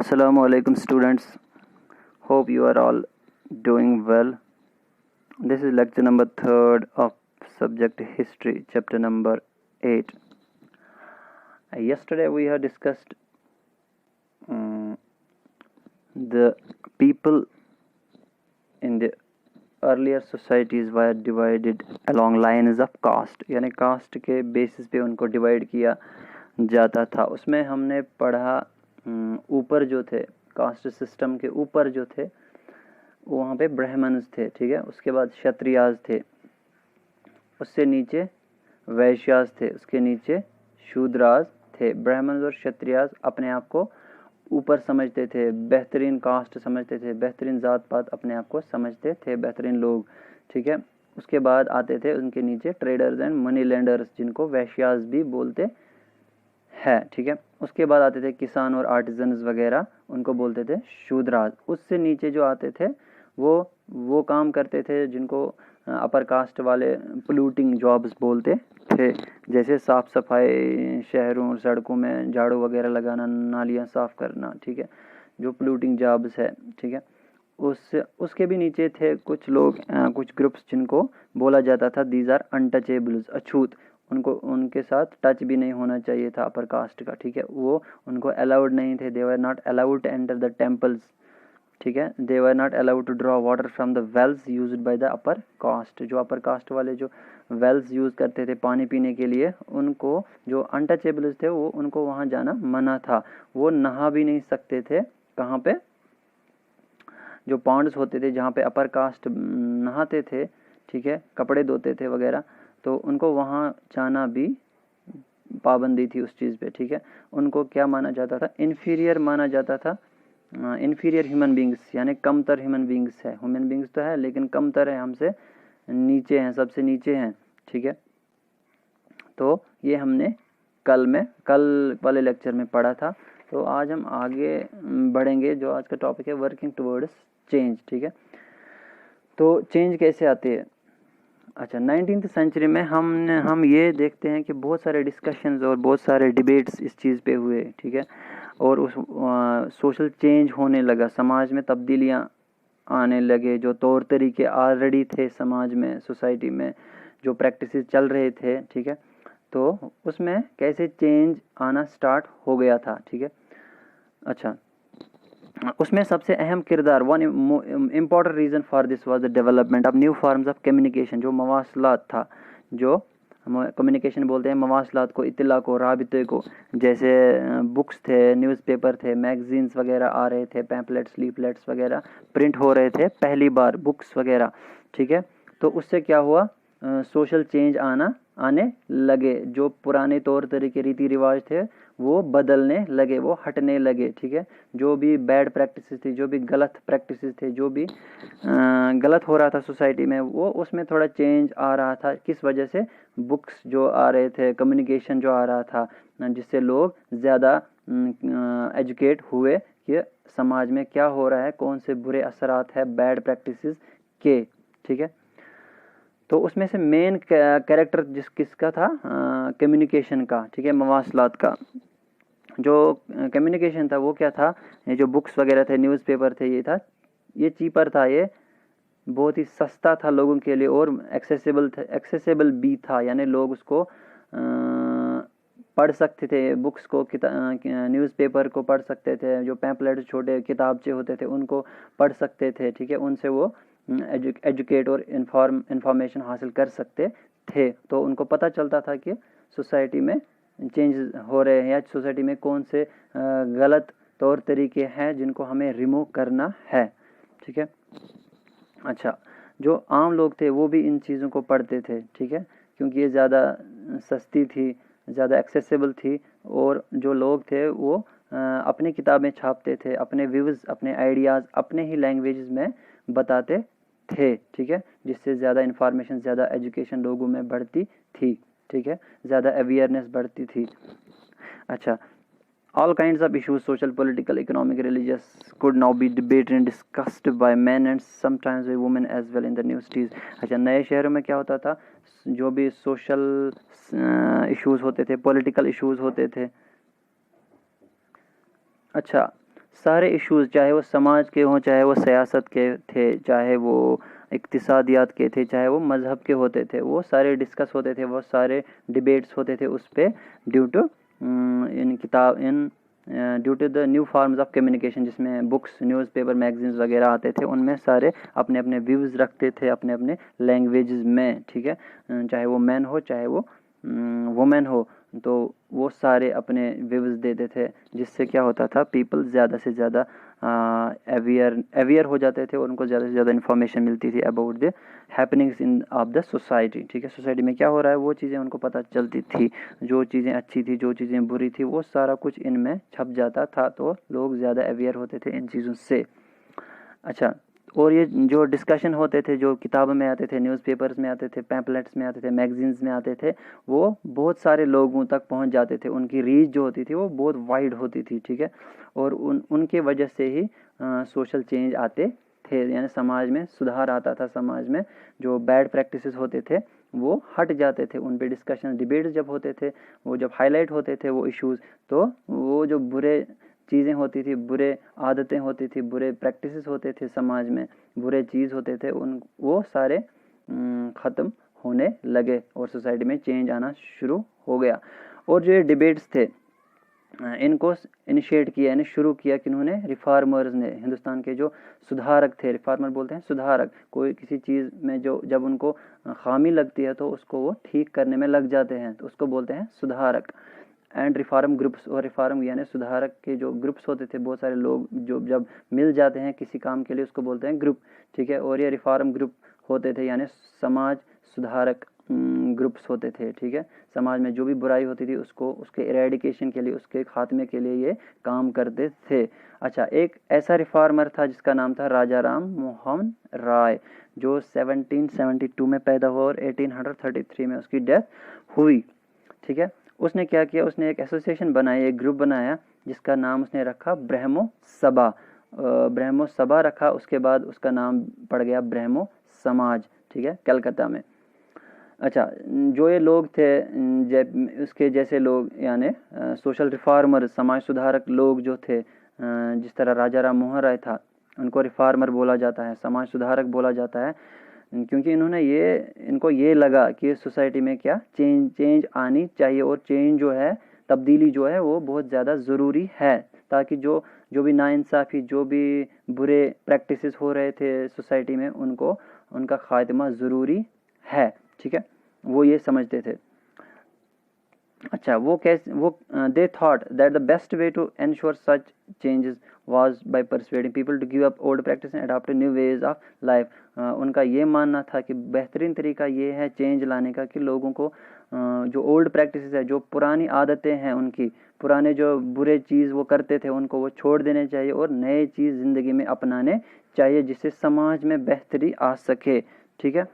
Assalamu alaikum students. Hope you are all doing well. This is lecture number 3rd of subject history, chapter number 8. Yesterday we have discussed the people in the earlier societies were divided along lines of caste, यानी cast के basis पे उनको divide किया जाता था. उसमें हमने पढ़ा ऊपर जो थे कास्ट सिस्टम के ऊपर जो थे वहाँ पे ब्राह्मण्स थे, ठीक है. उसके बाद क्षत्रियाज थे, उससे नीचे वैश्याज थे, उसके नीचे शूद्राज थे. ब्राह्मण और क्षत्रियाज अपने आप को ऊपर समझते थे, बेहतरीन कास्ट समझते थे, बेहतरीन जात पात अपने आप को समझते थे, बेहतरीन लोग, ठीक है. उसके बाद आते थे उनके नीचे ट्रेडर्स एंड मनी लेंडर्स, जिनको वैश्याज भी बोलते है, ठीक है. उसके बाद आते थे किसान और आर्टिजन्स वगैरह, उनको बोलते थे शूद्राज. उससे नीचे जो आते थे वो काम करते थे जिनको अपर कास्ट वाले पोल्यूटिंग जॉब्स बोलते थे, जैसे साफ सफाई, शहरों और सड़कों में झाड़ू वगैरह लगाना, नालियाँ साफ करना, ठीक है, जो पोल्यूटिंग जॉब्स है, ठीक है. उसके भी नीचे थे कुछ लोग, कुछ ग्रुप्स जिनको बोला जाता था दीज आर अनटचेबल्स, अछूत. उनके साथ टच भी नहीं होना चाहिए था अपर कास्ट का, ठीक है. वो उनको अलाउड नहीं थे, they were not allowed to enter the temples, ठीक है. They were not allowed to draw water from the wells used by the upper caste. जो अपर कास्ट वाले जो वेल्स यूज़ करते थे पानी पीने के लिए, उनको जो अनटचेबल्स थे वो उनको वहाँ जाना मना था. वो नहा भी नहीं सकते थे. कहाँ पे? जो पॉन्ड्स होते थे जहाँ पे अपर कास्ट नहाते थे, ठीक है, कपड़े धोते थे वगैरह, तो उनको वहाँ जाना भी पाबंदी थी उस चीज़ पे, ठीक है. उनको क्या माना जाता था? इन्फीरियर माना जाता था. इन्फीरियर ह्यूमन बींग्स, यानी कमतर ह्यूमन बींग्स है. ह्यूमन बींग्स तो है लेकिन कमतर है, हमसे नीचे हैं, सबसे नीचे हैं, ठीक है. तो ये हमने कल वाले लेक्चर में पढ़ा था. तो आज हम आगे बढ़ेंगे. जो आज का टॉपिक है वर्किंग टुवर्ड्स चेंज, ठीक है. तो चेंज कैसे आती है? अच्छा, 19th सेंचुरी में हम ये देखते हैं कि बहुत सारे डिस्कशंस और बहुत सारे डिबेट्स इस चीज़ पे हुए, ठीक है. और उस सोशल चेंज होने लगा, समाज में तब्दीलियाँ आने लगे. जो तौर तरीके ऑलरेडी थे समाज में, सोसाइटी में जो प्रैक्टिसेस चल रहे थे, ठीक है, तो उसमें कैसे चेंज आना स्टार्ट हो गया था, ठीक है. अच्छा, उसमें सबसे अहम किरदार, one important reason for this was the development of new forms of communication. जो मवासलात था, जो हम कम्युनिकेशन बोलते हैं मवासलात को, इत्तला को, राबिते को, जैसे बुक्स थे, न्यूज़पेपर थे, मैगजीन्स वगैरह आ रहे थे, पैम्पलेट्स, लीफलेट्स वगैरह प्रिंट हो रहे थे पहली बार, बुक्स वगैरह, ठीक है. तो उससे क्या हुआ? सोशल चेंज आने लगे. जो पुराने तौर तरीके, रीति रिवाज थे, वो बदलने लगे, वो हटने लगे, ठीक है. जो भी बैड प्रैक्टिसेस थी, जो भी गलत प्रैक्टिसेस थे, जो भी गलत हो रहा था सोसाइटी में, वो उसमें थोड़ा चेंज आ रहा था. किस वजह से? बुक्स जो आ रहे थे, कम्युनिकेशन जो आ रहा था, जिससे लोग ज़्यादा एजुकेट हुए कि समाज में क्या हो रहा है, कौन से बुरे असरात है बैड प्रैक्टिसेस के, ठीक है. तो उसमें से मेन कैरेक्टर किसका था? कम्युनिकेशन का, ठीक है, मवासलात का. जो कम्युनिकेशन था वो क्या था? ये जो बुक्स वगैरह थे, न्यूज़पेपर थे, ये चीपर था, ये बहुत ही सस्ता था लोगों के लिए और एक्सेसिबल भी था, यानी लोग उसको पढ़ सकते थे. बुक्स को, न्यूज़पेपर को पढ़ सकते थे. जो पैम्पलेट, छोटे किताबचे होते थे, उनको पढ़ सकते थे, ठीक है. उनसे वो एजुकेट और इंफॉर्मेशन हासिल कर सकते थे. तो उनको पता चलता था कि सोसाइटी में चेंज हो रहे हैं, या सोसाइटी में कौन से गलत तौर तरीके हैं जिनको हमें रिमूव करना है, ठीक है. अच्छा, जो आम लोग थे वो भी इन चीज़ों को पढ़ते थे, ठीक है, क्योंकि ये ज़्यादा सस्ती थी, ज़्यादा एक्सेसिबल थी. और जो लोग थे वो अपनी किताबें छापते थे, अपने व्यूज़, अपने आइडियाज़ अपने ही लैंग्वेज में बताते थे, ठीक है, जिससे ज़्यादा इन्फॉर्मेशन, ज़्यादा एजुकेशन लोगों में बढ़ती थी, ठीक है, ज़्यादा अवेयरनेस बढ़ती थी. अच्छा, all kinds of issues, social, political, economic, religious, could now be debated and discussed by men and sometimes by women as well in the new cities. अच्छा, नए शहरों में क्या होता था? जो भी सोशल इश्यूज़ होते थे, पॉलिटिकल इश्यूज़ होते थे. अच्छा, सारे इश्यूज़, चाहे वो समाज के हों, चाहे वो सियासत के थे, चाहे वो इक्तिसादियात के थे, चाहे वो मज़हब के होते थे, वो सारे डिस्कस होते थे, वो सारे डिबेट्स होते थे उस पे, due to due to the new forms of communication, जिसमें बुक्स, न्यूज़पेपर, मैगजीन्स वगैरह आते थे। उनमें सारे अपने अपने व्यूज़ रखते थे अपने अपने लैंग्वेजेस में, ठीक है। चाहे वो मैन हो, चाहे वो वुमेन हो, तो वो सारे अपने व्यूज़ देते थे, जिससे क्या होता था, पीपल ज़्यादा से ज़्यादा अवेयर हो जाते थे और उनको ज़्यादा से ज़्यादा इन्फॉर्मेशन मिलती थी about the happenings in of the society, ठीक है। सोसाइटी में क्या हो रहा है वो चीज़ें उनको पता चलती थी, जो चीज़ें अच्छी थी, जो चीज़ें बुरी थी, वो सारा कुछ इनमें छप जाता था, तो लोग ज़्यादा अवेयर होते थे इन चीज़ों से। अच्छा, और ये जो डिस्कशन होते थे, जो किताबों में आते थे, न्यूज़पेपर्स में आते थे, पैम्पलेट्स में आते थे, मैगजीन्स में आते थे, वो बहुत सारे लोगों तक पहुंच जाते थे। उनकी रीच जो होती थी वो बहुत वाइड होती थी, ठीक है। और उनके वजह से ही सोशल चेंज आते थे, यानी समाज में सुधार आता था। समाज में जो बैड प्रैक्टिसेस होते थे वो हट जाते थे, उन पे डिस्कशन, डिबेट्स जब होते थे, वो जब हाईलाइट होते थे वो इश्यूज़, तो वो जो बुरे चीज़ें होती थी, बुरे आदतें होती थी, बुरे प्रैक्टिसेस होते थे समाज में, बुरे चीज़ होते थे, उन वो सारे ख़त्म होने लगे और सोसाइटी में चेंज आना शुरू हो गया। और जो ये डिबेट्स थे, इनको इनिशिएट किया, यानी शुरू किया किन्होंने, रिफार्मर्स ने। हिंदुस्तान के जो सुधारक थे, रिफार्मर बोलते हैं सुधारक, कोई किसी चीज़ में जो जब उनको खामी लगती है तो उसको वो ठीक करने में लग जाते हैं, तो उसको बोलते हैं सुधारक। एंड रिफार्म ग्रुप्स, और रिफार्म यानी सुधारक के जो ग्रुप्स होते थे, बहुत सारे लोग जो जब मिल जाते हैं किसी काम के लिए, उसको बोलते हैं ग्रुप, ठीक है। और ये रिफार्म ग्रुप होते थे, यानी समाज सुधारक ग्रुप्स होते थे, ठीक है। समाज में जो भी बुराई होती थी उसको, उसके इरेडिकेशन के लिए, उसके खात्मे के लिए ये काम करते थे। अच्छा, एक ऐसा रिफार्मर था जिसका नाम था राजा राम मोहन राय, जो 1772 में पैदा हुआ और 1833 में उसकी डेथ हुई, ठीक है। उसने क्या किया, उसने एक एसोसिएशन बनाई, एक ग्रुप बनाया, जिसका नाम उसने रखा ब्रह्मो सभा। ब्रह्मो सभा रखा, उसके बाद उसका नाम पड़ गया ब्रह्मो समाज, ठीक है, कलकत्ता में। अच्छा, जो ये लोग थे, उसके जैसे लोग, यानी सोशल रिफार्मर, समाज सुधारक लोग जो थे, जिस तरह राजा राम मोहन राय था, उनको रिफार्मर बोला जाता है, समाज सुधारक बोला जाता है, क्योंकि इनको ये लगा कि सोसाइटी में क्या चेंज आनी चाहिए, और चेंज जो है, तब्दीली जो है, वो बहुत ज़्यादा ज़रूरी है, ताकि जो जो भी नाइंसाफ़ी, जो भी बुरे प्रैक्टिसेस हो रहे थे सोसाइटी में, उनका खात्मा ज़रूरी है, ठीक है। वो ये समझते थे। अच्छा, वो they thought that the best way to ensure such changes was by persuading people to give up old practice and adopt new ways of life. उनका ये मानना था कि बेहतरीन तरीका ये है चेंज लाने का कि लोगों को जो ओल्ड प्रैक्टिसेस है, जो पुरानी आदतें हैं उनकी, पुराने जो बुरे चीज़ वो करते थे, उनको वो छोड़ देने चाहिए और नए चीज़ ज़िंदगी में अपनाने चाहिए, जिससे समाज में बेहतरी आ सके, ठीक है।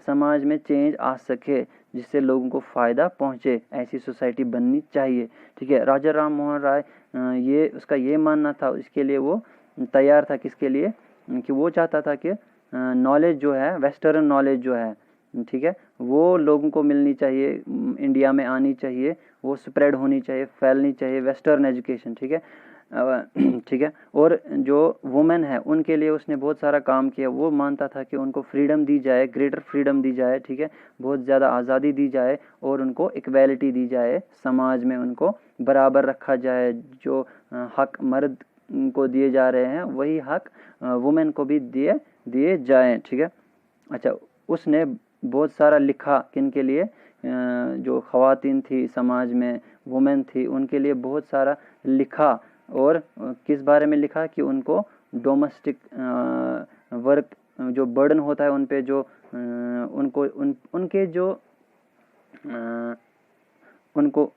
समाज में चेंज आ सके, जिससे लोगों को फ़ायदा पहुँचे, ऐसी सोसाइटी बननी चाहिए, ठीक है। राजा राम मोहन राय, ये उसका ये मानना था, इसके लिए वो तैयार था, किसके लिए, कि वो चाहता था कि नॉलेज जो है, वेस्टर्न नॉलेज जो है, ठीक है, वो लोगों को मिलनी चाहिए, इंडिया में आनी चाहिए, वो स्प्रेड होनी चाहिए, फैलनी चाहिए, वेस्टर्न एजुकेशन, ठीक है। ठीक है। और जो वुमेन है उनके लिए उसने बहुत सारा काम किया। वो मानता था कि उनको फ्रीडम दी जाए, ग्रेटर फ्रीडम दी जाए, ठीक है, बहुत ज़्यादा आज़ादी दी जाए और उनको इक्वालिटी दी जाए, समाज में उनको बराबर रखा जाए। जो हक मर्द को दिए जा रहे हैं वही हक वुमेन को भी दिए जाएं, ठीक है। अच्छा, उसने बहुत सारा लिखा, किन के लिए, जो ख़वातीन थी समाज में, वुमेन थी, उनके लिए बहुत सारा लिखा। और किस बारे में लिखा कि उनको डोमेस्टिक वर्क जो बर्डन होता है उन पे, जो उनको उनके जो उनको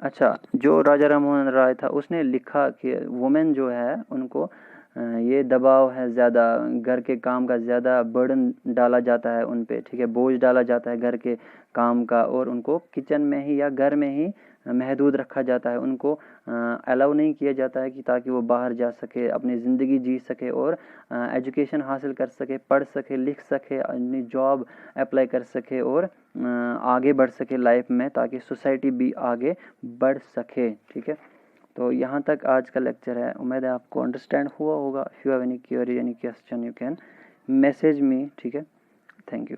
अच्छा, जो राजा राम मोहन राय था उसने लिखा कि वुमेन जो है उनको ये दबाव है, ज़्यादा घर के काम का ज़्यादा बर्डन डाला जाता है उन पे, ठीक है, बोझ डाला जाता है घर के काम का, और उनको किचन में ही या घर में ही महदूद रखा जाता है। उनको अलाउ नहीं किया जाता है कि ताकि वो बाहर जा सके, अपनी ज़िंदगी जी सके और एजुकेशन हासिल कर सके, पढ़ सके, लिख सके, अपनी जॉब अप्लाई कर सके और आगे बढ़ सके लाइफ में, ताकि सोसाइटी भी आगे बढ़ सके, ठीक है। तो यहाँ तक आज का लेक्चर है, उम्मीद है आपको अंडरस्टैंड हुआ होगा। If you have any query any question you can message me, ठीक है। Thank you.